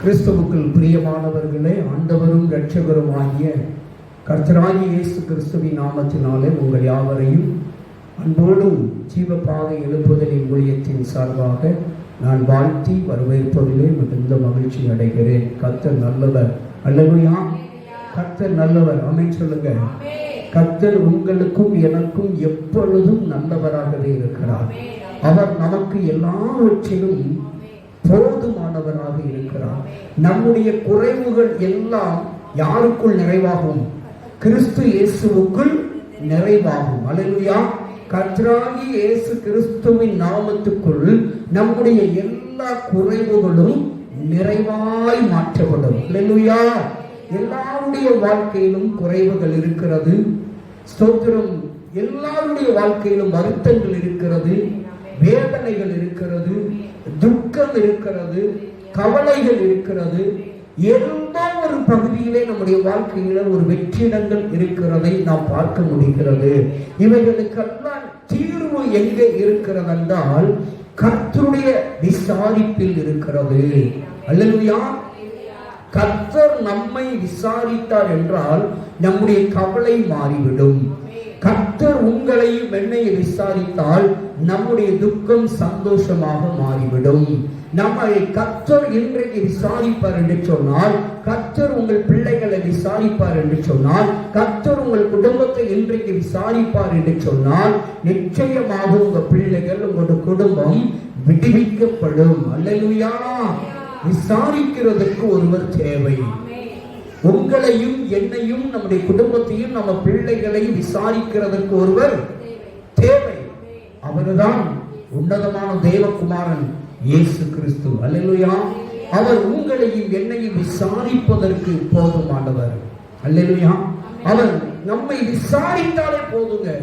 கிறிஸ்துவுக்குள் பிரியமானவர்களே, ஆண்டவரும் இரட்சகரும் ஆகிய கர்த்தராகிய இயேசு கிறிஸ்துவின் நாமத்தினாலே உங்கள் யாவரையும் அன்போடும் ஜீவபாதை எழுப்புதலின் ஊழியத்தின் சார்பாக நான் வாழ்த்தி வரவேற்பதிலே மிகுந்த மகிழ்ச்சி அடைகிறேன். கர்த்தர் நல்லவர். அல்லேலூயா. கர்த்தர் நல்லவர். ஆமென் சொல்லுங்க. கர்த்தர் உங்களுக்கும் எனக்கும் எப்பொழுதும் நல்லவராகவே இருக்கிறார். அவர் நமக்கு எல்லாவற்றிலும் போதுமானவராக இருக்கிறார். நம்முடைய குறைவுகள் எல்லாம் யாருக்குள் நிறைவாகும்? கிறிஸ்து இயேசுவுக்குள் நிறைவாகும். அல்லேலூயா. கர்த்தராகிய இயேசு கிறிஸ்துவின் நாமத்துக்குள் நம்முடைய எல்லா குறைவுகளும் நிறைவாய் மாற்றப்படும். அல்லேலூயா. எல்லாருடைய வாழ்க்கையிலும் குறைவுகள் இருக்கிறது. ஸ்தோத்திரம். எல்லாருடைய வாழ்க்கையிலும் வருத்தங்கள் இருக்கிறது, வேதனைகள் இருக்கிறது, துக்கம் இருக்கிறது, கவலைகள் இருக்கிறது. எந்த ஒரு பகுதியிலே நம்முடைய வாழ்க்கையில ஒரு வெற்றிடங்கள் இருக்கிறதை நாம் பார்க்க முடிகிறது. இவைகளுக்கெல்லாம் தீர்வு எங்கே இருக்கிறது என்றால் கர்த்தருடைய விசாரிப்பில் இருக்கிறது. அல்லேலூயா. கர்த்தர் நம்மை விசாரித்தார் என்றால் நம்முடைய கவலை மாறிவிடும். கர்த்தர் உங்களையும் என்னையும் விசாரித்தால் நம்முடைய துக்கம் சந்தோஷமாக மாறிவிடும். நம்மை கர்த்தர் இன்றைக்கு விசாரிப்பார் என்று சொன்னால், கர்த்தர் உங்கள் பிள்ளைகளை விசாரிப்பார் என்று சொன்னால், கர்த்தர் உங்கள் குடும்பத்தை இன்றைக்கு விசாரிப்பார் என்று சொன்னால், நிச்சயமாக உங்கள் பிள்ளைகள், உங்களுடைய குடும்பம் விடுவிக்கப்படும். அல்லேலூயா. விசாரிக்கிறதுக்கு ஒருவர் தேவை. உங்களையும் என்னையும் நம்முடைய குடும்பத்தையும் நம்ம பிள்ளைகளையும் விசாரிக்கிறதற்கு ஒருவர் தேவை. அவர்தான் உன்னதமான தேவகுமாரன் இயேசு கிறிஸ்து. அல்லேலூயா. அவர் உங்களையும் என்னையும் விசாரிப்பதற்கு போதுமானவர். அல்லேலூயா. அவர் நம்மை விசாரித்தாலே போதுங்க.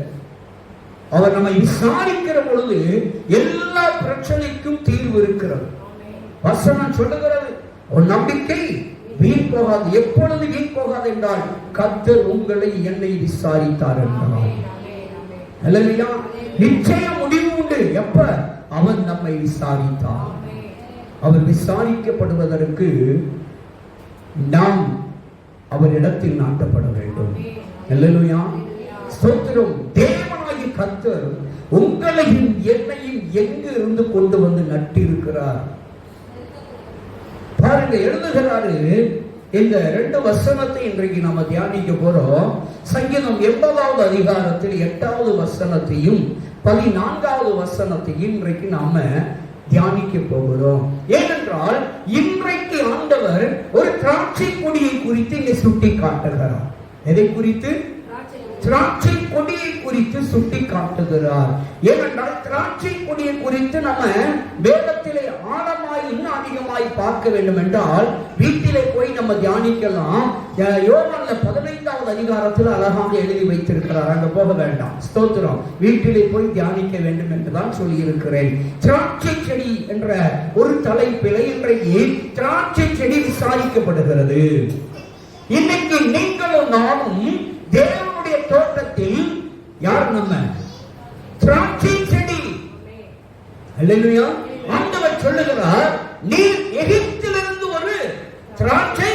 அவர் நம்மை விசாரிக்கிற பொழுது எல்லா பிரச்சனைக்கும் தீர்வு இருக்கிறது. வசனம் சொல்லுகிறது, ஒரு நம்பிக்கை வீண் போகாது. எப்பொழுது வீண் போகாது என்றால் கர்த்தர் உங்களை என்னை விசாரித்தார் என்றால். அல்லேலூயா. நிச்சயம் முடிவு உண்டு. எப்ப? அவர் நம்மை விசாரித்தார். அவர் விசாரிக்கப்படுவதற்கு நாம் அவரிடத்தில் நாட்டப்பட வேண்டும். அல்லேலூயா. ஸ்தோத்திரம். தேவனாகிய கர்த்தர் உங்களையும் என்னையும் எங்கு இருந்து கொண்டு வந்து நட்டிருக்கிறார் பாருங்க. எழுதுகிறாரு. இந்த 2 வசனத்தை இன்றைக்கு நாம தியானிக்க போறோம். சங்கீதம் 80வது அதிகாரத்தில் 8வது வசனத்தையும் 14வது வசனத்தையும் இன்றைக்கு நாம தியானிக்க போகிறோம். ஏனென்றால் இன்றைக்கு ஆண்டவர் ஒரு திராட்சை கொடியை குறித்து இங்கே சுட்டி காட்டுகிறார். எதை குறித்து? திராட்சை கொடியை குறித்து சுட்டி காட்டுகிறார். ஏனென்றால் திராட்சை கொடியை குறித்து நம்ம வேதத்திலே ஆழமாய் இன்னும் அதிகமாய் பார்க்க வேண்டும் என்றால் வீட்டிலே போய் நம்ம தியானிக்கலாம். யோவான்ல 15வது அதிகாரத்தில் அழகாக எழுதி வைத்திருக்கிறார். அங்க போக வேண்டாம். ஸ்தோத்திரம். வீட்டிலே போய் தியானிக்க வேண்டும் என்றுதான் சொல்லி இருக்கிறேன். திராட்சை செடி என்ற ஒரு தலைப்பிலே இன்றைக்கு திராட்சை செடி விசாரிக்கப்படுகிறது. இன்னைக்கு நீங்களும் நானும் தேவனுடைய தோட்டத்தில் யார்? நம்ம திராட்சை செடி. அல்லேலூயா. ஆண்டவர் சொல்லுகிறார், நீ எகிப்திலிருந்து ஒரு திராட்சை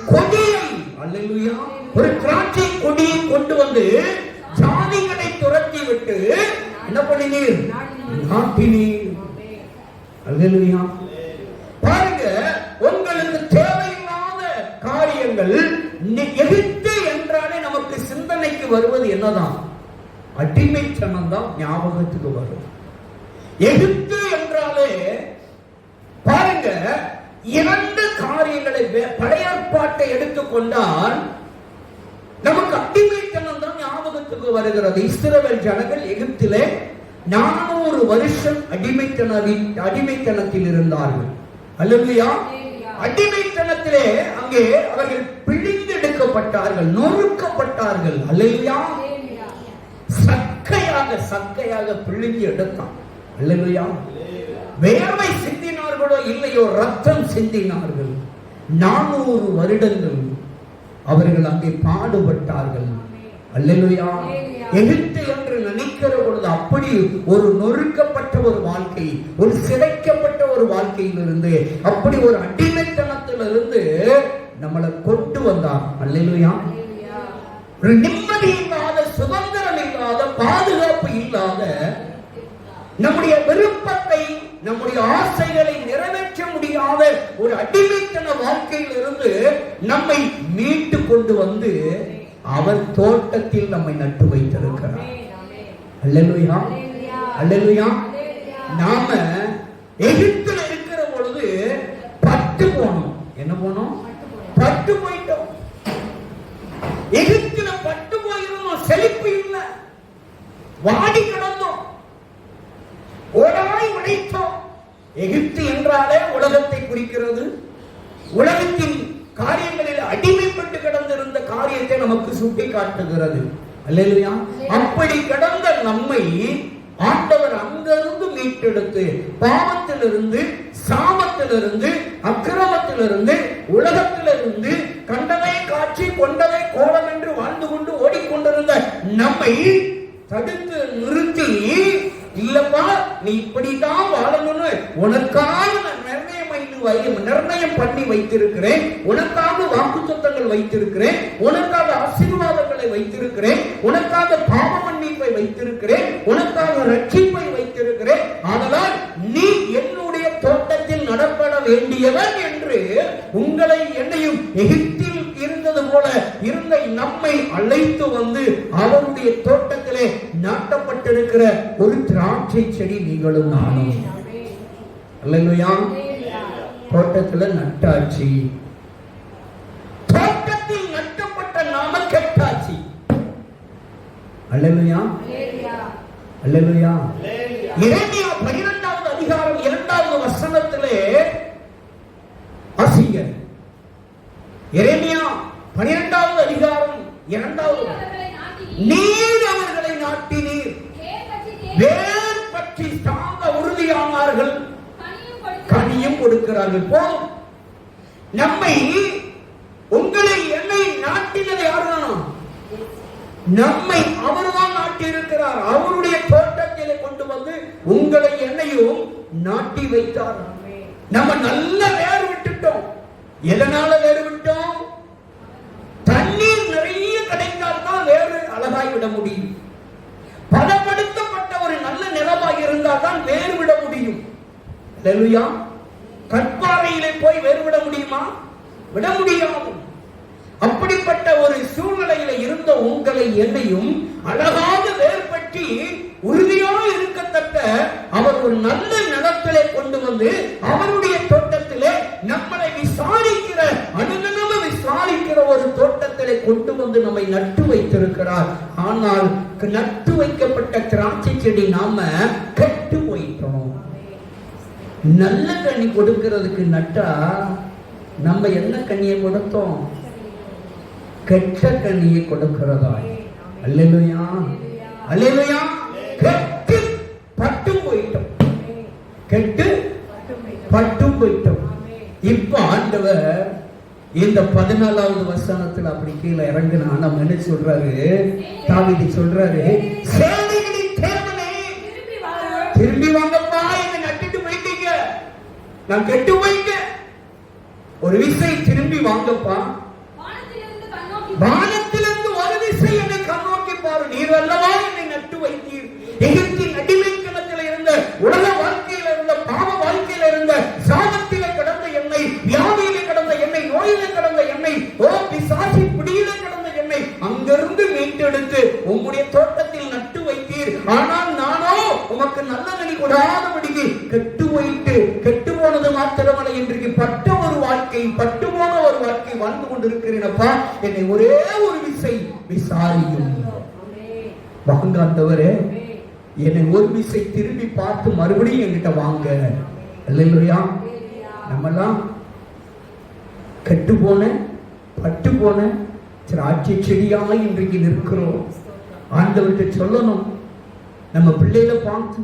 கொடியை, அல்லேலூயா, ஒரு திராட்சை கொடியை கொண்டு வந்து ஜாதிகளை துரத்தி விட்டு என்ன பண்ணினீர்? நாட்டினீர். அல்லேலூயா. பாருங்க, உங்களுக்கு தேவையில்லாத காரியங்கள் எகிப்து என்றாலே நமக்கு சிந்தனைக்கு வருவது என்னதான்? அடிமைத்தனம் தான் ஞாபகத்துக்கு வரும். எகிப்து என்றாலே பாருங்க, 2 காரியங்களை பழைய ஏற்பாட்டை எடுத்துக்கொண்டால் நமக்கு அடிமைத்தனம் தான் ஞாபகத்துக்கு வருகிறது. இஸ்ரவேல் ஜனங்கள் எகிப்திலே 400 வருஷம் அடிமைத்தனத்தில் இருந்தார்கள். அல்லேலூயா. அடிமைத்தனத்திலே அங்கே அவர்கள் பிழிந்தெடுக்கப்பட்டார்கள், நொறுக்கப்பட்டார்கள். அல்லேலூயா. சக்கையாக பிழிஞ்சு எடுத்தான். அல்லேலூயா. வேர்வை சிந்தினார்களோ இல்லையோ, ரத்தம் சிந்தினார்கள். 400 வருடங்கள் அவர்கள் அங்கே பாடுபட்டார்கள். அல்லேலூயா. எகிப்து என்று நினைக்கிற பொழுது அப்படி ஒரு நொறுக்கப்பட்ட ஒரு வாழ்க்கை, ஒரு சிதைக்கப்பட்ட ஒரு வாழ்க்கையிலிருந்து, அப்படி ஒரு அடிமைத்தனத்தில் தோட்டத்திலிருந்து நம்மளை கொண்டு வந்தார். அல்லேலூயா. ஒரு நிம்மதி இல்லாத, சுதந்திரம் இல்லாத, பாதுகாப்பு இல்லாத, நம்முடைய விருப்பத்தை, நம்முடைய ஆசைகளை நிறைவேற்ற முடியாத ஒரு அடிமைத்தன வாழ்க்கையில் இருந்து நம்மை மீட்டு கொண்டு வந்து அவர் தோட்டத்தில் நம்மை நட்டு வைத்திருக்கிறார். அல்லேலூயா, அல்லேலூயா. நாம எகிப்தில் இருக்கிற பொழுது பட்டு போனோம். என்ன போனோம்? பட்டு போயிட்டோம். எகிப்தில பட்டு போயிருந்தோம். செழிப்பு இல்லை, வாடி கிடந்தோம், ஓடாய் உழைத்தோம். எகிப்து என்றாலே உலகத்தை குறிக்கிறது. உலகத்தின் காரியங்களில் அடிமைப்பட்டு கிடந்திருந்த காரியத்தை நமக்கு சுட்டி காட்டுகிறது. அல்லேலூயா. அப்படி கிடந்த நம்மை ஆண்டவர் அங்கிருந்து மீட்டெடுத்து, பாவத்திலிருந்து, சாபத்திலிருந்து, அக்கிரமத்திலிருந்து, உலகத்திலிருந்து, கண்டதை காட்சி கொண்டதை கோலம் என்று வாழ்ந்து கொண்டு ஓடிக்கொண்டிருந்த நம்மை தடுத்து நிறுத்தி, இல்லப்பா நீ இப்படித்தான் வாழணும்னு உனக்காக நிர்ணயம் பண்ணி வைத்திருக்கிறேன், உனக்காக வாக்குத்தத்தங்கள் வைத்திருக்கிறேன், உனக்காக ஆசீர்வாதங்களை வைத்திருக்கிறேன், உனக்காக பாவ மன்னிப்பை வைத்திருக்கிறேன், உனக்காக ரட்சிப்பை வைத்திருக்கிறேன். அதனால் நீ என்னுடைய தோட்டத்தில் நடப்பட வேண்டியவன் என்று உங்களை என்னையும் எகிப்தில் இருந்தது போல இருந்த நம்மை அழைத்து வந்து அவருடைய தோட்டத்திலே நாட்டப்பட்டிருக்கிற ஒரு திராட்சை செடி நீங்களும் நானும். அல்லேலூயா. தோட்டத்துல நட்டாச்சு. தோட்டத்தில் நட்டப்பட்ட நாம கெட்டாச்சு. அல்லேலூயா, அல்லேலூயா. எரேமியா 12வது அதிகாரம் 2வது வசனத்திலே வாசிங்க. எரேமியா 12வது அதிகாரம் 2வது, நீர் அவர்களை நாட்டினீர், வேர் பற்றி தாங்க உறுதியானார்கள், கனியும் கொடுக்கிறார்கள். போதும். நம்மை, உங்களை, என்னை நாட்டினது யாருதானோ? நம்மை அவர்தான் நாட்டி இருக்கிறார். அவருடைய தோட்டத்திலே கொண்டு வந்து உங்களை என்னையும் நாட்டி வைத்தார். நம்ம நல்ல வேறு விட்டுட்டோம். எதனால வேறு விட்டோம்? தண்ணீர் நிறைய கிடைத்தால் தான் வேறு அழகாய் விட முடியும். பதப்படுத்தப்பட்ட ஒரு நல்ல நிலமாய் இருந்தால் தான் வேறு விட முடியும். அல்லேலூயா. கற்பாறையிலே போய் வேறு விட முடியுமா? விட முடியாது. அப்படிப்பட்ட ஒரு சூழ்நிலையில இருந்த உங்களை என்னையும் அழகாக வேறுபற்றி உறுதியாக இருக்கத்தக்க அவர் ஒரு நல்ல நிலத்திலே கொண்டு வந்து அவருடைய தோட்டத்திலே நம்மளை விசாரிக்கிற, அனுதினமும் விசாரிக்கிற ஒரு தோட்டத்திலே கொண்டு வந்து நம்மை நட்டு வைத்திருக்கிறார். ஆனால் நட்டு வைக்கப்பட்ட திராட்சை செடி நாம கெட்டு போயிட்டோம். நல்ல கனி கொடுக்கிறதுக்கு நட்டா நம்ம என்ன கனியை கொடுத்தோம்? கெட்ட கனியை கொடுக்கிறதா? அல்லேலூயா, அல்லேலூயா. கெட்டு பட்டு போயிட்டோம், கெட்டு பட்டு போயிட்டோம். இப்ப ஆண்டவர் இந்த 14வது வசனத்துல அப்படி கீழே இறங்கினா நம்ம என்ன சொல்றாரு? தாவீது சொல்றாரு, சேனைகளின் தேவனே திரும்பி வாங்கப்பா, என்னை நட்டுட்டு போயிட்டீங்க, நான் கெட்டு போயிட்டேன், ஒரு விசை திரும்பி வாங்கப்பா, வானத்திலிருந்து ஒரு விசை என்னை கண்ணோக்கி பாரு, நீர் அல்லவா என்னை நட்டு வைத்தீர். எகிப்தின் அடிமைத்தனத்தில் இருந்த, உலக வாழ்க்கையில் இருந்த, பாவ வாழ்க்கையில் இருந்த, சாபத்திலே கடந்த என்னை, வியாதியிலே கடந்த என்னை, நோயிலே கடந்த என்னை, பிசாசி பிடியிலே கடந்த என்னை அங்கிருந்து மீட்டெடுத்து உம்முடைய தோட்டத்தில் நட்டு வைத்தீர். ஆனால் நானோ உமக்கு நல்ல கனி கொடாதபடிக்கு கெட்டு போயிட்டு, கெட்டு போனது மாத்திரமல்ல, இன்றைக்கு பட்ட ஒரு வாழ்க்கை, பட்டு போன ஒரு வாழ்க்கை வாழ்ந்து கொண்டிருக்கிறேனப்பா, என்னை ஒரே ஒரு விசை விசாரியும். வாங்காண்டவரே, என்னை ஒரு விசை திரும்பி பார்த்து மறுபடியும் என்கிட்ட வாங்க. அல்லேலூயா. நம்மெல்லாம் கெட்டு போன, பட்டு போன திராட்சை செடியாக இன்றைக்கு நிற்கிறோம். ஆண்டவர்கிட்ட சொல்லணும். நம்ம பிள்ளைகளை பார்த்து,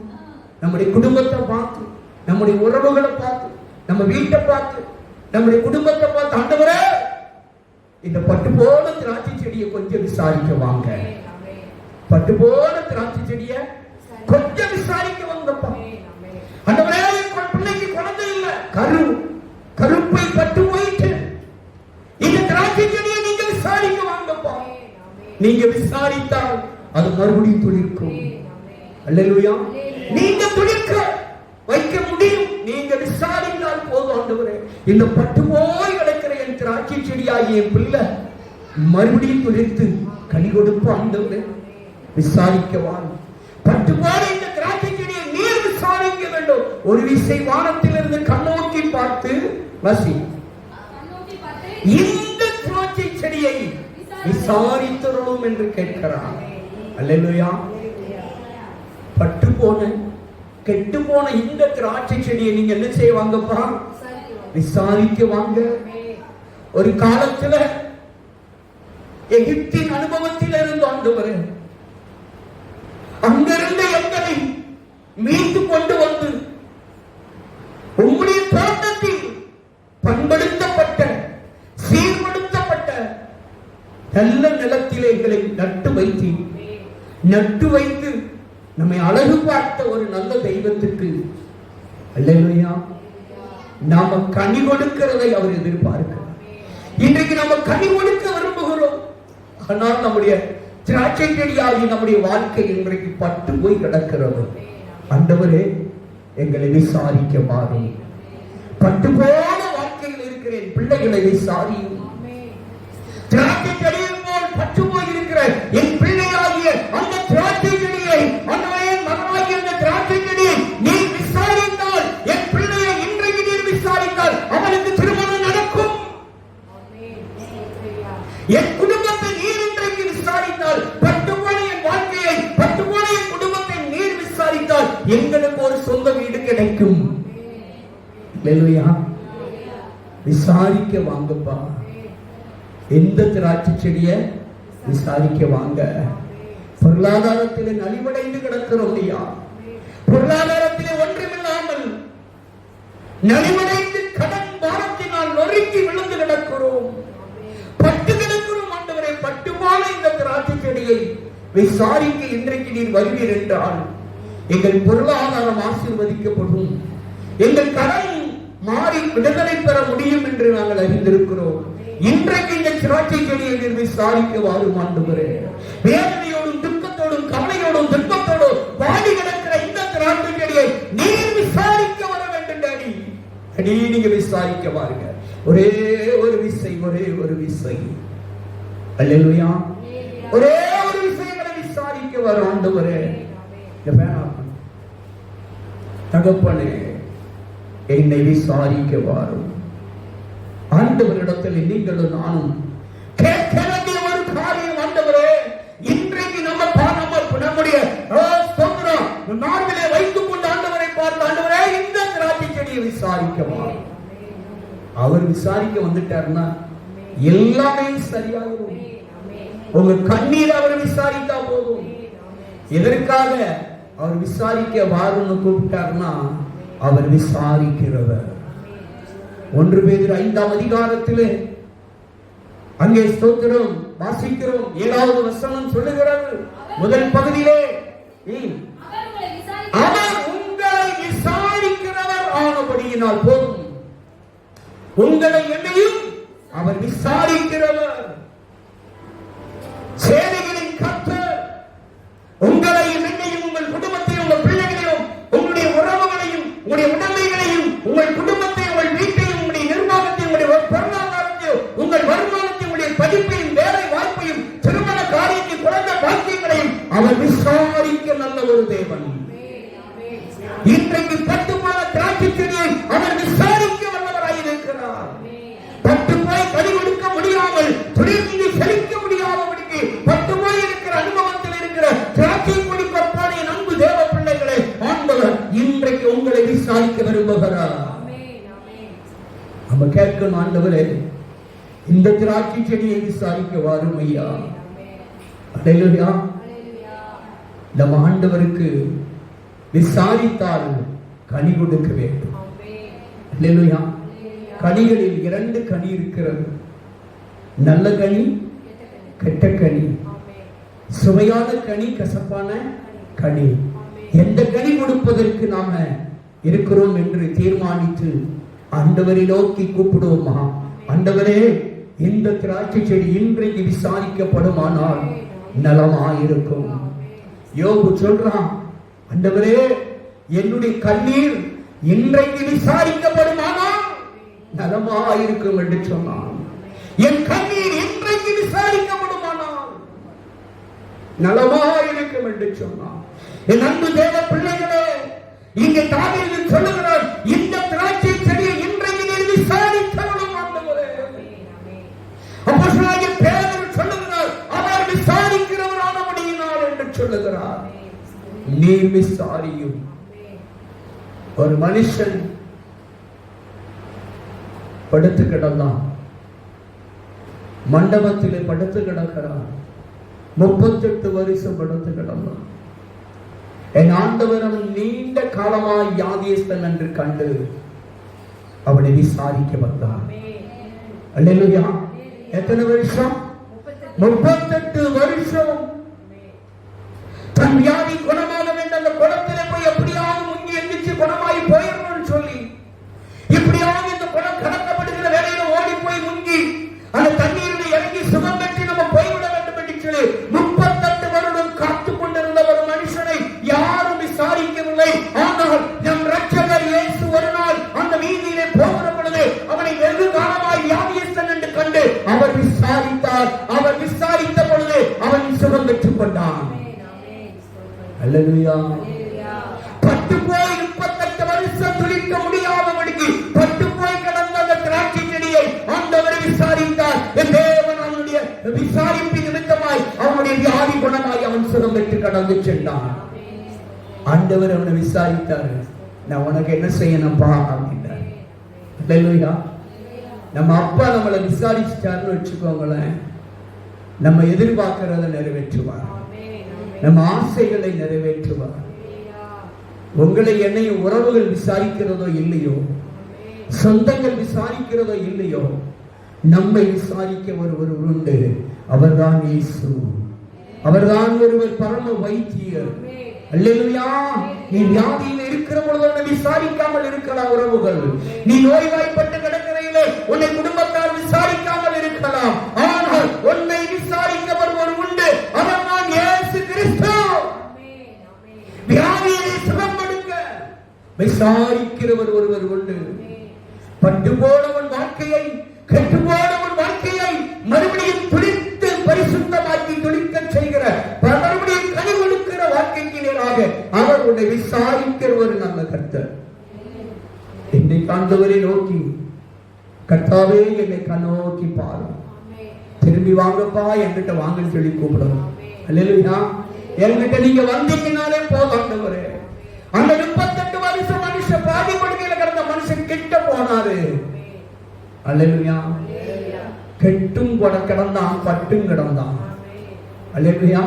நம்முடைய குடும்பத்தை பார்த்து, நம்முடைய உறவுகளை பார்த்து, நம்ம வீட்டை பார்த்து, நம்முடைய குடும்பத்தை பார்த்து, ஆண்டவரே இந்த பட்டு போன திராட்சை செடியை கொஞ்சம் விசாரிக்க வாங்க, பட்டு போன திராட்சை செடியை கொஞ்சம் விசாரிக்க வந்தப்பா. ஆண்டவரே, பிள்ளைக்கு குழந்தை இல்லை, கருப்பை பட்டு போயிட்டு நீங்க விசாரித்தால் அது மறுபடியும் துளிர்க்கும். அல்லேலூயா. நீங்க துளிர்க்க வைக்க முடியும். நீங்க விசாரித்தால் போதும். ஆண்டவரே, இந்த பட்டு போய் கிடக்கிற என் திராட்சை செடியாகிய என் பிள்ளை மறுபடியும் துளிர்த்து கனி கொடுப்பு. ஆண்டவரே, விசாரிக்கவான். பட்டு போல இந்த திராட்சை செடியை நீர் விசாரிக்க வேண்டும். ஒரு விசை வானத்திலிருந்து கண்ணோக்கி பார்த்து வசி இந்த திராட்சை செடியை விசாரித்தரும் என்று கேட்கிறான். அல்லேலூயா. பட்டு போன கெட்டு போன இந்த திராட்சை செடியை நீங்க என்ன செய்வாங்கப்பா? விசாரிக்க வாங்க. ஒரு காலத்துல எகிப்தின் அனுபவத்தில் இருந்து ஆண்டவரே, அங்கிருந்து எங்களை மீட்டு கொண்டு வந்து உங்களுடைய தோட்டத்தில் பண்படுத்தப்பட்ட சீர்படுத்தப்பட்ட நல்ல நிலத்திலே எங்களை நட்டு வைத்து நம்மை அழகு பார்த்த ஒரு நல்ல தெய்வத்துக்கு அல்லேலூயா நாம கனி கொடுக்கிறதை அவர் எதிர்பார்க்கிறார். இன்றைக்கு நம்ம கனி கொடுக்க விரும்புகிறோம். ஆனால் நம்முடைய திராட்சை செடியாகி நம்முடைய வாழ்க்கை இன்றைக்கு பட்டு போய் கிடக்கிறது. ஆண்டவரே, எங்களை விசாரிக்க மாறும். பட்டு போன வாழ்க்கையில் இருக்கிறேன் பிள்ளைகளை விசாரியும். திராட்சை செடியின் போல் பட்டு போய் இருக்கிற என் பிள்ளையாகிய அந்த திராட்சை செடியை, மகனாகிய அந்த திராட்சை செடியை நீ விசாரித்தால், என் பிள்ளையை இன்றைக்கு நீர் விசாரித்தால் அவனுக்கு திருமணம் நடக்கும். என் குடும்பத்தை நீர் இன்றைக்கு விசாரித்தால், பட்டு போன என் வாழ்க்கையை, பட்டு போன என் குடும்பத்தை நீர் விசாரித்தால் எங்களுக்கு ஒரு சொந்த வீடு கிடைக்கும். அல்லேலூயா. விசாரிக்க வாங்கப்பா. எந்த திராட்சை செடிய விசாரிக்க வாங்க. பொருளாதாரத்திலே நலிவடைந்து கிடக்கிறோம் ஐயா. பொருளாதாரத்திலே ஒன்றுமில்லாமல் நலிவடைந்து கடன் பாரத்தினால் நொறுக்கி விழுந்து கிடக்கிறோம். பட்டு கிடக்கிறோம். ஆண்டவரே, பட்டுமான இந்த திராட்சை செடியை விசாரிக்க இன்றைக்கு நீர் வருவீர் என்றால் எங்கள் பொருளாதாரம் ஆசீர்வதிக்கப்படும். எங்கள் கடன் மாறி விடுதலை பெற முடியும் என்று நாங்கள் அறிந்திருக்கிறோம். இன்றைக்கு இந்த திராட்சை செடியை நீர் விசாரிக்க வாரும் ஆண்டவரே. வேதனையோடும் துக்கத்தோடும் கவலையோடும் துன்பத்தோடும் வாடி கிடக்கிற இந்த திராட்சை செடியை நீர் விசாரிக்க வர வேண்டும். டாடி, நீங்க விசாரிக்க வாருங்க. ஒரே ஒரு விசை, ஒரே ஒரு விசை. அல்லேலூயா. ஒரே ஒரு விஷயங்களை விசாரிக்க வர ஆண்டவரே. தகப்பனே, என்னை விசாரிக்க வாரும். ஆண்டவரிடத்தில் நீங்களும் நானும் கேட்க வேண்டிய ஒரு காரியம். ஆண்டவரே, இன்றைக்கு நம்முடைய நார்மலே வைத்துக் கொண்டு ஆண்டவரை பார்த்து, ஆண்டவரே, இந்த திராட்சை செடியை விசாரிக்க வாரும். அவர் விசாரிக்க வந்துட்டாருன்னா எல்லாமே சரியாகும். உங்க கண்ணீர் அவர் விசாரித்தா போதும். எதற்காக அவர் விசாரிக்க வாருன்னு கூப்பிட்டார்னா அவர் விசாரிக்கிறவர். 1 பேதுரு 5ஆம் அதிகாரத்திலே அங்கே ஸ்தோத்திரம் வாசிக்கிறோம். 7வது வசனம் சொல்லுகிறது. முதல் பகுதியிலே அவர் உங்களை விசாரிக்கிறவர் ஆனபடியினால் போதும். உங்களை என்னையும் அவர் விசாரிக்கிறவர். சேனைகளின் கர்த்தர் உங்களையும் என்னையும், உங்கள் குடும்பத்தையும், உங்கள் பிள்ளைகளையும், உங்களுடைய உறவுகளையும், உங்களுடைய உடைமைகளையும், உங்கள் குடும்பத்தையும், உங்கள் வீட்டையும், உங்களுடைய நிர்வாகத்தையும், உங்களுடைய பொருளாதாரத்தையும், உங்கள் வருமானத்தையும், உங்களுடைய படிப்பையும், வேலை வாய்ப்பையும், திருமண காரியத்தையும், குழந்தை பாக்கியங்களையும் அவர் விசாரிக்க நல்ல ஒரு தேவன். இன்றைக்கு பட்டு போன திராட்சை செடியை அவர் விசாரிக்க வல்லவராயிருக்கிறார். பட்டு போய் கனி கொடுக்க முடியாமல், துணிந்து செழிக்க முடியாதபடிக்கு பட்டு போய் இருக்கிற அனுபவத்தில் இருக்கிற திராட்சை கொடி கொப்பான அன்பு தேவ பிள்ளைகளை ஆண்டவர் இன்றைக்கு உங்களை விசாரிக்க விரும்புகிறார். நம்ம கேட்கணும், ஆண்டவரே, இந்த திராட்சை செடியை விசாரிக்க வாரும் ஐயா. அல்லேலூயா. நம்ம ஆண்டவருக்கு விசாரித்தால் கனி கொடுக்க வேண்டும். அல்லேலூயா. கனிகளில் 2 கனி இருக்கிறது. நல்ல கனி, கெட்ட கனி. சுவையான கனி, கசப்பான கனி. எந்த கனி கொடுப்பதற்கு நாம இருக்கிறோம் என்று தீர்மானித்து ஆண்டவரை நோக்கி கூப்பிடுவோமா? ஆண்டவரே, இந்த திராட்சை செடி இன்றைக்கு விசாரிக்கப்படுமானால் நலமாயிருக்கும். யோபு சொல்றான், ஆண்டவரே என்னுடைய கண்ணீர் இன்றைக்கு விசாரிக்கப்படுமானால் நலமாயிருக்கும் என்று சொன்னான். என் கண்ணீர் இன்றைக்கு விசாரிக்கப்படுமானால் நலமாயிருக்கும் என்று சொன்னான். என் அன்பு தேவ பிள்ளைகளே, இங்கே தாவீது சொல்லுகிறார், இந்த திராட்சை செடியை இன்றைக்கு நீர் விசாரிக்கணும் ஆண்டவரே. அப்போஸ்தலனாகிய பேதுரு சொல்லுகிறார், அவர் விசாரிக்கிறவரானபடியினால் என்று சொல்லுகிறார். நீர் விசாரியும். ஒரு மனுஷன் படுத்து கிடந்தான், மண்டபத்திலே படுத்து கிடக்கிறான். 38 வருஷம் படுத்து கிடந்தான். என் ஆண்டவர் அவன் நீண்ட காலமாய் வியாதியஸ்தன் என்று கண்டு அவனை விசாரிக்க வந்தான். அல்லேலூயா. எத்தனை வருஷம்? 38 வருஷம். தன் வியாதி குணமாக வேண்டும், அந்த குளத்திலே போய் எப்படியாவது முங்கி எந்திரிச்சு குணமாகி போயிடணும்னு சொல்லி இப்படியாவது இந்த குளம் கடக்கப்படுகிற வேலையில ஓடி போய் முங்கி அந்த தண்ணீரில் இறங்கி சுகம் பெற்று நம்ம போய்விட வேண்டும் என்று சொல்லி 38 வருடம் காத்து கொண்டிருந்த ஒரு மனுஷனை யாரும் விசாரிக்கவில்லை. ஆனால் நம் இரட்சகர் இயேசு ஒரு நாள் அந்த வீதியிலே போகிற பொழுது அவனை வெகு காலமாய் வியாதியஸ்தன் என்று கண்டு அவர் விசாரித்தார். அவர் விசாரித்த பொழுது அவன் சுகம் பெற்றுக் கொண்டான். அல்லேலூயா. பட்டு போய் 38 வருஷம் துளிக்க முடியாதபடிக்கு பட்டு போய் கிடந்த அந்த திராட்சை செடியை ஆண்டவர் விசாரித்தார். தேவன் அவனுடைய விசாரிப்பு நிமித்தமாய் அவனுடைய வியாதி குணமாய் அவன் சுகம் பெற்று கடந்து சென்றான். ஆண்டவர் அவனை விசாரித்தார். நான் உனக்கு என்ன செய்யணும்பா அப்படின்றார். அல்லேலூயா. நம்ம அப்பா நம்மளை விசாரிச்சுட்டாருன்னு வச்சுக்கோங்களேன், நம்ம எதிர்பார்க்கிறத நிறைவேற்றுவார், நம்ம ஆசைகளை நிறைவேற்றுவார். உங்களை என்னையும் உறவுகள் விசாரிக்கிறதோ இல்லையோ, சொந்தங்கள் விசாரிக்கிறதோ இல்லையோ, நம்மை விசாரிக்க ஒருவர் உண்டு. அவர்தான் இயேசு. அவர்தான் ஒருவர் பரம வைத்தியர். அல்லேலூயா. நீ வியாதியில் இருக்கிற பொழுது உன்னை விசாரிக்காமல் இருக்கலாம் உறவுகள். நீ நோய்வாய்ப்பட்டு கிடக்கிறையிலே உன்னை குடும்பத்தார் விசாரிக்காமல் இருக்கலாம். ஆனால் உன்னை விசாரிக்க ஒருவர் உண்டு. அவர்தான் இயேசு கிறிஸ்து. வியாதியை சுகப்படுத்த விசாரிக்கிறவர் ஒருவர் உண்டு. பட்டு போனவன் வாழ்க்கையை, கெட்டு போனவன் வாழ்க்கையை மறுபடியும் துளித்து பரிசுத்தமாக்கி துளிக்க செய்கிற, மறுபடியும் கனி கொடுக்கிற வாழ்க்கைக்கு நேராக அவர் உன்னை விசாரிக்கிற ஒரு நல்ல கர்த்தர். என்னை காண்பவரை நோக்கி, கர்த்தாவே என்னை கண்ணோக்கி பாரு, திரும்பி வாங்கப்பா என்கிட்ட வாங்கன்னு சொல்லி கூப்பிடணும். அல்லேலூயா. என்கிட்ட நீங்க வந்தீங்கனாலே போதாண்டவரே. அந்த 38 வருஷம் மனுஷன் பாதி படுக்கையில கிடந்த மனுஷன் கிட்ட போனாரு. அல்லேலூயா. கெட்டும் கிடந்தான், பட்டும் கிடந்தான். அல்லேலூயா.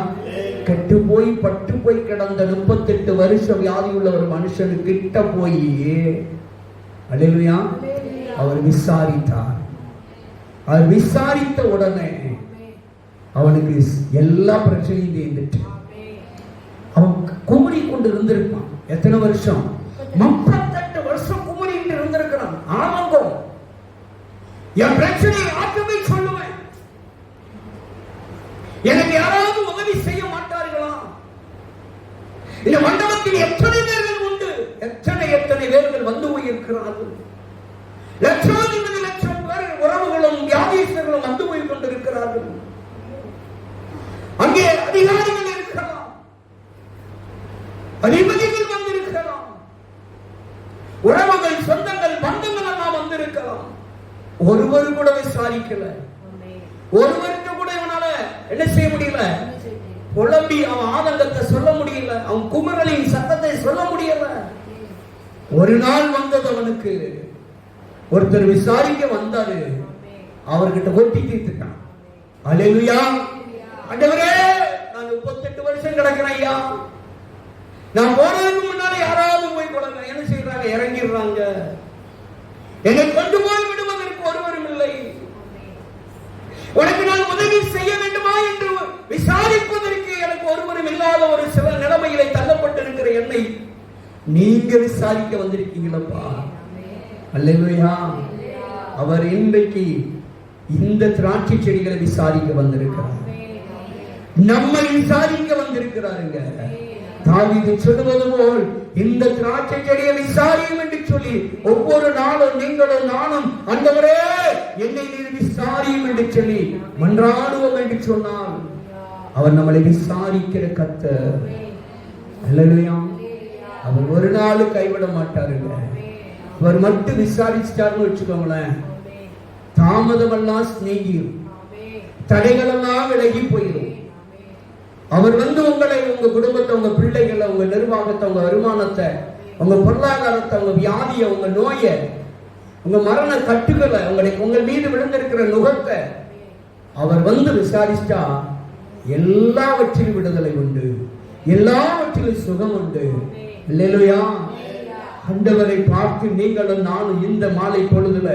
கெட்டு போய் பட்டு போய் கிடந்த 38 வருஷம் வியாதி உள்ள ஒரு மனுஷனு கிட்ட போய், அல்லேலூயா, அவர் விசாரித்தார். அவர் விசாரித்த உடனே அவனுக்கு எல்லா பிரச்சனையும் தீர்ந்துட்டு அவன் குமரி கொண்டு இருந்திருப்பான். எத்தனை வருஷம்? 38 வருஷம் குமரி இருந்திருக்கிறான். ஆமாங்கோ, என் பிரச்சனை ஆகவே சொல்லுவேன், எனக்கு யாராவது உதவி செய்ய மாட்டார்களா? இந்த மண்டபத்தில் எத்தனை பேர்கள் உண்டு, எத்தனை பேர்கள் வந்து போயிருக்கிறார்கள். லட்சாதிபதி லட்சம் பேர் உறவுகளும் வியாதிஸ்தர்களும் வந்து போய் கொண்டிருக்கிறார்கள். அங்கே அதிகாரிகள் இருக்கலாம், அதிபதிகள் வந்திருக்கலாம், உறவுகள், சொந்தங்கள், பந்தங்கள் எல்லாம் வந்திருக்கலாம். ஒருவர் கூட விசாரிக்கல. ஒருவருக்கு கூட இவனால என்ன செய்ய முடியல? புலம்பி அவன் ஆதங்கத்தை சொல்ல முடியல, அவன் குமரலின் சத்தத்தை சொல்ல முடியல. ஒரு நாள் வந்தது அவனுக்கு, ஒருத்தர் விசாரிக்க வந்தாரு, அவர்கிட்ட ஒட்டி தீர்த்துட்டான். அல்லேலூயா. ஆண்டவரே, நான் 38 வருஷம் கிடக்கிறேன் ஐயா, நான் போறதுக்கு முன்னால யாராவது போய் கொடுங்க. என்ன செய்யறாங்க? இறங்கிடுறாங்க. என்னை கொண்டு போய் விடுவதற்கு ஒருவரும் இல்லை. உனக்கு நான் உதவி செய்ய வேண்டுமா என்று விசாரிப்பதற்கு எனக்கு ஒருவரும் இல்லாத ஒரு சில நிலைமையிலே தள்ளப்பட்டிருக்கிற என்னை நீங்க விசாரிக்க வந்திருக்கீங்களப்பா. அல்லேலூயா. அவர் இன்றைக்கு இந்த திராட்சை செடிகளை விசாரிக்க வந்திருக்கிறார். நம்மை விசாரிக்க வந்திருக்கிறாருங்க. தாவீது சொல்லுவது போல் இந்த திராட்சை செடியை விசாரியும் என்று சொல்லி ஒவ்வொரு நாளும் நீங்களும் நானும் ஆண்டவரே என்னை நீர் விசாரியும் என்று சொல்லி மன்றாடுவோம் என்று சொன்னால் அவர் நம்மளை விசாரிக்கிற கர்த்தர். அல்லேலூயா. அவர் ஒரு நாள் கைவிட மாட்டாருங்க. அவர் மட்டும் விசாரிச்சிட்டாருன்னு வச்சுக்கோங்களேன், தாமதம் எல்லாம் நீங்கிடும், தடைகள் எல்லாம் விலகி போயிடும். அவர் உங்களை, உங்க குடும்பத்தை, உங்க பிள்ளைகளை, உங்க நிர்வாகத்தை, உங்க வருமானத்தை, உங்க பொருளாதாரத்தை, உங்க வியாதியை, உங்க நோயை, உங்க மரண கட்டுகளை, உங்கள் மீது விழுந்திருக்கிற நுகத்தை அவர் விசாரிச்சா எல்லாவற்றிலும் விடுதலை உண்டு, எல்லாவற்றிலும் சுகம் உண்டு. அல்லேலூயா. ஆண்டவரை பார்த்து நீங்களும் நானும் இந்த மாலை பொழுதுல,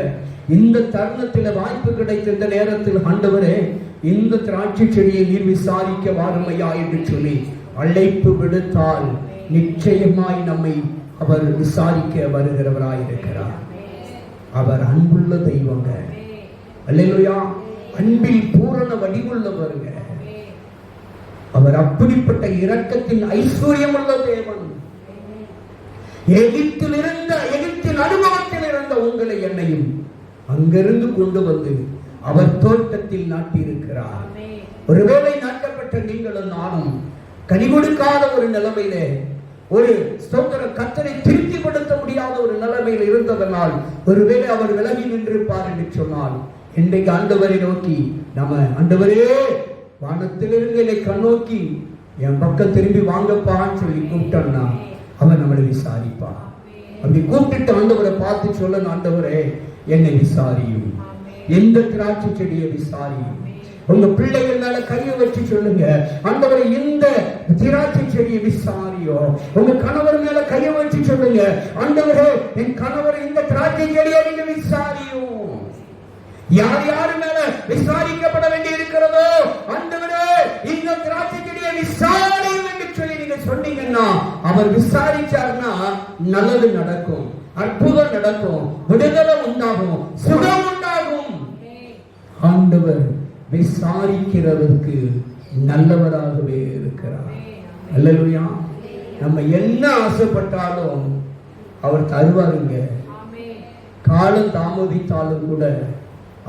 இந்த தருணத்துல வாய்ப்பு கிடைத்த இந்த நேரத்தில், ஆண்டவரே இந்த திராட்சை செடியை நீர் விசாரிக்க வாருமையா என்று சொல்லி அழைப்பு விடுத்தால் நிச்சயமாய் நம்மை அவர் விசாரிக்க வருகிறவராயிருக்கிறார். அவர் அன்புள்ள தெய்வங்க. அல்லேலூயா. அன்பில் பூரண வடிவுள்ளவருங்க. அவர் அப்படிப்பட்ட இரக்கத்தின் ஐஸ்வர்யம் உள்ள தேவன். எகிப்தின் அனுபவத்தில் இருந்த உங்களை என்னையும் அங்கிருந்து கொண்டு வந்து அவர் தோட்டத்தில் நாட்டியிருக்கிறார். ஒருவேளை நாட்டப்பட்ட நீங்களும் நானும் கனி கொடுக்காத ஒரு நிலைமையில, ஒரு ஸ்தோத்திர கர்த்தரை திருப்திப்படுத்த முடியாத ஒரு நிலைமையில் இருந்ததனால் ஒருவேளை அவர் விலகி நின்றிருப்பார் என்று சொன்னால், இன்றைக்கு ஆண்டவரை நோக்கி நம்ம, ஆண்டவரே வானத்திலிருந்து என்னை கண்ணோக்கி என் பக்கம் திரும்பி வாங்கப்பான்னு சொல்லி கூப்பிட்டோம்னா அவன் நம்மளை விசாரிப்பான். அப்படி கூப்பிட்டு ஆண்டவரை பார்த்து சொல்லணும், ஆண்டவரே என்னை விசாரியும், எந்த திராட்சை செடியை விசாரியும். உங்க பிள்ளைகள் மேல கையை வச்சு சொல்லுங்க, ஆண்டவரை இந்த திராட்சை செடியை விசாரியோ. உங்க கணவர் மேல கையை வச்சு சொல்லுங்க, ஆண்டவரே என் கணவர் இந்த திராட்சை செடியை நீங்க விசாரியும். யார் யாரு மேல விசாரிக்கப்பட வேண்டி இருக்கிறதோ, ஆண்டவரே இந்த திராட்சை செடியை விசாரியும் என்று சொல்லி நீங்க சொன்னீங்கன்னா, அவர் விசாரிச்சார்னா நல்லது நடக்கும், அற்புதம் நடக்கும், விடுதலை உண்டாகும், சுகம் உண்டாகும். ஆண்டவர் விசாரிக்கிறதற்கு நல்லவராகவே இருக்கிறார். அல்லேலூயா. நம்ம என்ன ஆசைப்பட்டாலும் அவர் தருவாருங்க. காலம் தாமதித்தாலும் கூட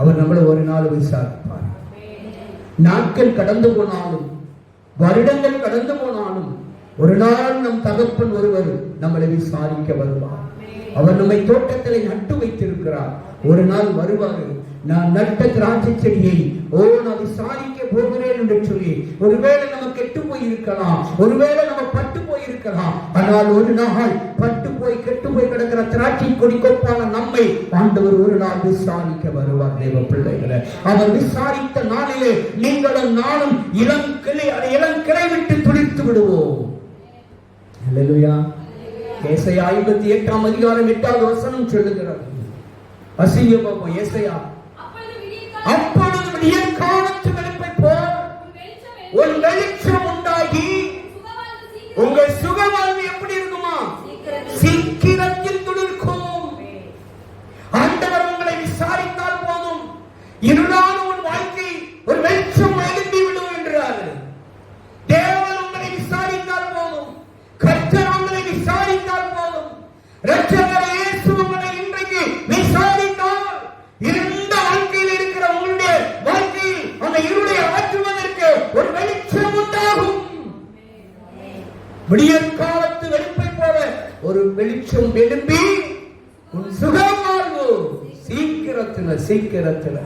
அவர் நம்மளை ஒரு நாள் விசாரிப்பார். நாட்கள் கடந்து போனாலும், வருடங்கள் கடந்து போனாலும், ஒரு நாள் நம் தகப்பன் ஒருவர் நம்மளை விசாரிக்க வருவார். அவர் நம்மை தோட்டத்திலே நட்டு வைத்திருக்கிறார். ஒரு நாள் வருவார், நான் நட்ட திராட்சை செடியை நான் விசாரிக்க போகிறேன் என்று சொல்லி. ஒருவேளை நம்ம கெட்டு போயிருக்கலாம், ஒருவேளை நம்ம பட்டு போயிருக்கலாம், ஆனால் ஒரு நாள் பட்டு போய் கெட்டு போய் கிடக்கிற திராட்சை கொடி கொப்பான நம்மை ஆண்டவர் ஒரு நாள் விசாரிக்க வருவார். தேவ பிள்ளைகளை, அவர் விசாரித்த நாளிலே நீங்களும் நானும் இளம் கிளை விட்டு துளிர்த்து விடுவோம். அல்லேலூயா. ஏசாயா 58 அதிகாரம் 8வது வசனம் சொல்லுகிறது. அசிங்க பாப்போம். ஏசாயா, அப்பொழுது விடியற்காலத்து வெளுப்பை போல் ஒரு வெளிச்சம் உண்டாகி உங்கள் சுகவாழ்வு எப்படி இருக்குமா? சீக்கிரத்தில் துளிர்க்கும். ஆண்டவர் உங்களை விசாரித்தால் போதும், இருளான உன் வாழ்க்கை ஒரு வெளிச்சம் எழும்பி விடும் என்றார். தேவன் உங்களை விசாரித்தால் போதும், கர்த்தர் உங்களை விசாரித்தால் போதும், இரட்சகர் இயேசு உங்களை இன்றைக்கு விசாரித்தால் இருண்ட வாழ்க்கையில் இருக்கிற உங்களுடைய வாழ்க்கையில் அந்த இருளை அகற்றுவதற்கு ஒரு வெளிச்சம் உண்டாகும். விடியற்காலத்து வெளுப்பை போல ஒரு வெளிச்சம் எழும்பி உன் சுகம் வாழ்வு சீக்கிரத்துல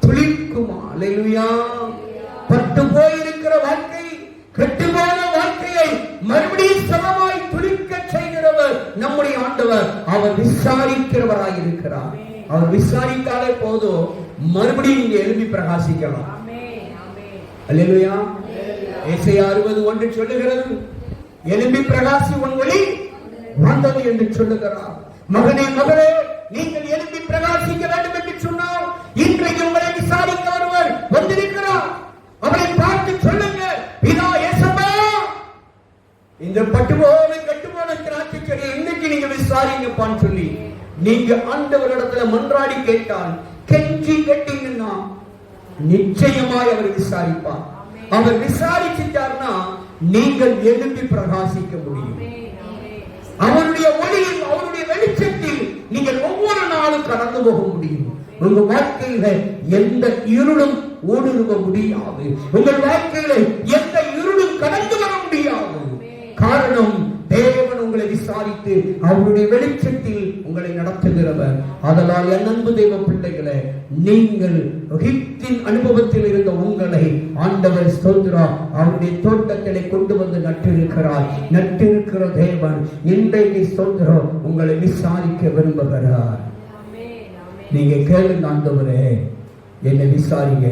துளிர்க்குமா? அல்லேலூயா. பட்டு போயிருக்கிற வாழ்க்கை, கெட்டுப்போன வாழ்க்கையை மறுபடியும் சமமாய் துளிர்க்க செய்கிறவர் நம்முடைய ஆண்டவர். அவர் விசாரிக்கிறவராய் இருக்கிறார். அவர் விசாரித்தாலே போதும், மறுபடியும் இங்க எழுப்பி பிரகாசிக்கலாம். அல்லேலூயா. ஏசாயா 60:1 சொல்லுகிறது, எழும்பி பிரகாசி உன் ஒளி வந்தது என்று சொல்லுகிறார். மகனே மகளே, நீங்கள் எழுப்பி பிரகாசிக்க வேண்டும் என்று சொன்னால் இன்றைக்கு உங்களை விசாரிக்க ஒருவர் வந்திருக்கிறார். அவரை பார்த்து சொல்லுங்க, பிதா இயேசுவே, இந்த பட்டுபோன கட்டுமான திராட்சை செடியை இன்னைக்கு நீங்க விசாரிங்கப்பான்னு சொல்லி நீங்க ஆண்டவரிடத்துல மன்றாடி கேட்டால், கெஞ்சி கேட்டீங்கன்னா நிச்சயமாய் அவர் விசாரிப்பார். அவர் விசாரிச்சிட்டார்னா நீங்கள் எழுப்பி பிரகாசிக்க முடியும். அவருடைய ஒளியில், அவருடைய வெளிச்சத்தில் நீங்கள் ஒவ்வொரு நாளும் கடந்து போக முடியும். உங்க வாழ்க்கையில எந்த இருளும் ஊடுருவ முடியாது. உங்கள் வாழ்க்கையில எந்த இருளும் கடந்து வர முடியாது. காரணம், தேவன் உங்களை விசாரித்து அவருடைய வெளிச்சத்தில் உங்களை நடத்துகிறவர். அதனால் என் அன்பு தேவ பிள்ளைகளை, நீங்கள் எகிப்தின் அனுபவத்தில் இருந்த உங்களை ஆண்டவர் ஸ்தோத்திரா அவருடைய தோட்டத்திலே கொண்டு வந்து நட்டிருக்கிறார். நட்டிருக்கிற தேவன் இன்றைக்கு ஸ்தோத்திரா உங்களை விசாரிக்க விரும்புகிறார். நீங்க கேளுங்க, ஆண்டவரே என்னை விசாரிங்க,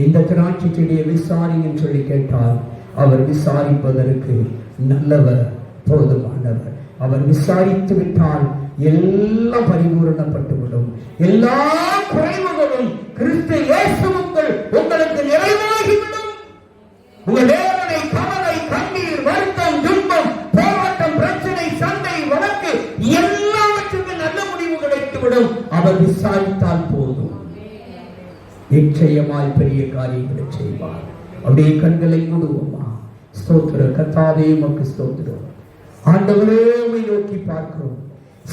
இந்த திராட்சை செடியை விசாரிங்கன்னு சொல்லி கேட்டால் அவர் விசாரிப்பதற்கு நல்லவர், போதுமானவர். அவர் விசாரித்து விட்டால் எல்லாம் பரிபூரணப்பட்டுவிடும். எல்லா குறைவுகளும் கிறிஸ்து இயேசுவுக்குள் உங்களுக்கு நிறைவாகிவிடும். உங்கள் வேதனை, கவலை, கண்ணீர், வருத்தம், துன்பம், போராட்டம், பிரச்சனை, சண்டை, வழக்கு எல்லாவற்றுக்கும் நல்ல முடிவு கிடைத்துவிடும். அவர் விசாரித்தால் போதும். நிச்சயமாய் பெரிய காரியங்களை செய்வார். அப்படியே கண்களை மூடுவோமா? ஸ்தோத்திர கர்த்தாவே, உமக்கு ஸ்தோத்திரம். ஆண்டவரே, உம்மை நோக்கி பார்க்கிறோம்.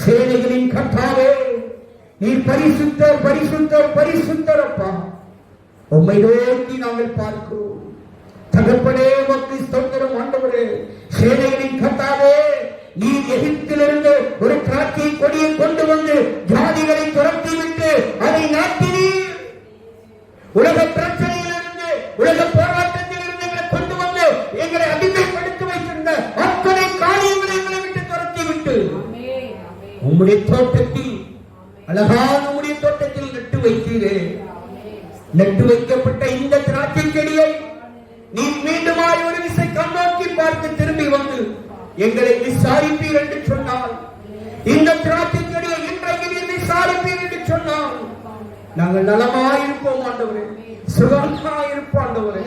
சேனைகளின் கர்த்தாவே, நீர் பரிசுத்தர், பரிசுத்தர், பரிசுத்தர். அப்பா, உம்மை நோக்கி நாங்கள் பார்க்கிறோம். தகப்பனே, உமக்கு ஸ்தோத்திரம். ஆண்டவரே, சேனைகளின் கர்த்தாவே, நீர் எகிப்திலிருந்து ஒரு திராட்சை கொடியை கொண்டு வந்து ஜாதிகளை துரத்தி விட்டு அதை நாட்டினீர். உலக பிரச்சனையிலிருந்து, உலக போராட்டத்திலிருந்து எங்களை கொண்டு வந்து எங்களை அடிமைப்படுத்தி வைத்திருந்த அத்தனை காரியங்களை எங்களை விட்டு துரத்தி விட்டு உம்முடைய தோட்டத்தில், அழகான உம்முடைய தோட்டத்தில் நட்டு வைத்தீரே. நட்டு வைக்கப்பட்ட இந்த திராட்சை செடியை நீ மீண்டுமாய் ஒரு விசை கண்ணோக்கி பார்த்து திரும்பி வந்து எங்களை விசாரிப்பீர் என்று சொன்னால், இந்த திராட்சை செடியை இன்றைக்கு நீ விசாரிப்பீர் என்று சொன்னால் நாங்கள் நலமாயிருப்போம் ஆண்டவரே, சுகமாயிருப்போம் ஆண்டவரே.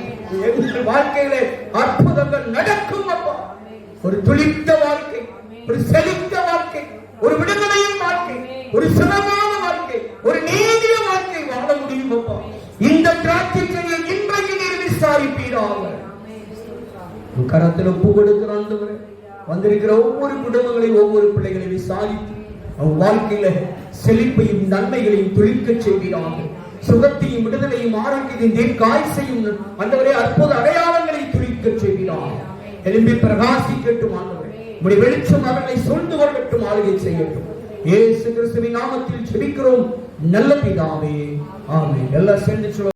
எங்கள் வாழ்க்கையிலே அற்புதங்கள் நடக்கும் அப்பா. ஒரு துளித்த வாழ்க்கை, ஒரு செழித்த வாழ்க்கை, ஒரு விடுதலையின் வாழ்க்கை, ஒரு சுகமான வாழ்க்கை, ஒரு நீதிய வாழ்க்கை வாழ முடியும் அப்பா. இந்த திராட்சை செடியை இன்றைக்கு நீர் விசாரிப்பீராக. கரத்தில் ஒப்பு கொடுக்கிற ஆண்டவரே, வந்திருக்கிற ஒவ்வொரு குடும்பங்களையும், ஒவ்வொரு பிள்ளைகளையும் விசாரித்து அவன் வாழ்க்கையில செழிப்பையும் நன்மைகளையும் துளிக்க செய்கிறாங்க. சுகத்தையும் விடுதலையும் ஆரோக்கியத்தையும் தீர்க்காயுசையும் ஆண்டவரே அற்புத அடையாளங்களை துளிக்க செய்கிறாங்க. எழும்பி பிரகாசிக்கட்டும் ஆண்டவரே. உம்முடைய வெளிச்சம் அவர்களை சூழ்ந்து கொள்ளட்டும், ஆளுகை செய்யட்டும். இயேசு கிறிஸ்துவின் நாமத்தில் ஜெபிக்கிறோம் நல்ல பிதாவே, ஆமென். எல்லாம் சேர்ந்து